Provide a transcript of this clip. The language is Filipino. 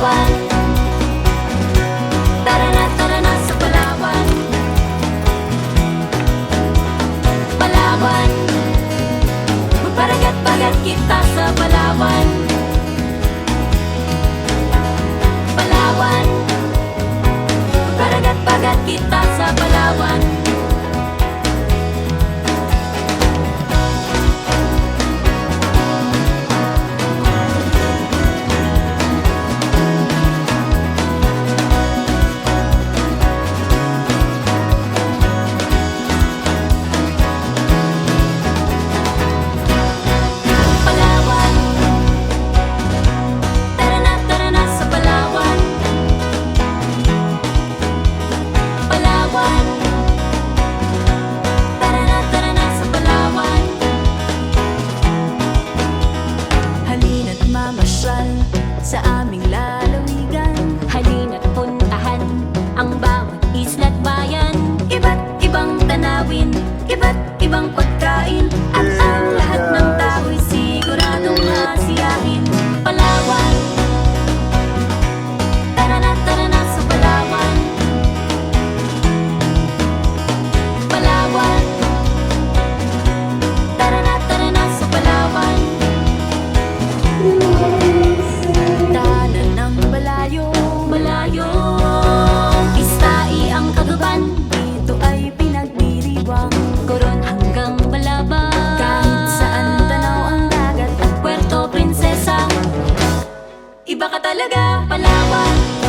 Palawan. Tara na sa Palawan. Palawan, magparagat-pagat kita sa Palawan. Palawan, magparagat-pagat kita sa Palawan. Mamasyal sa aming lalawigan. Halina't puntahan ang bawat isla't bayan. Iba't ibang tanawin, iba't ibang pagkain, at ang lahat ng tao'y siguradong masiyahin. Palawan, tara na sa Palawan. Palawan, tara na sa Palawan. Daanan ng malayo, Istai ang Kagaban. Dito ay pinagdiriwang Coron hanggang Balaba. Kahit saan tanaw ang dagat at Puerto Princesa. Iba ka talaga, Palawan.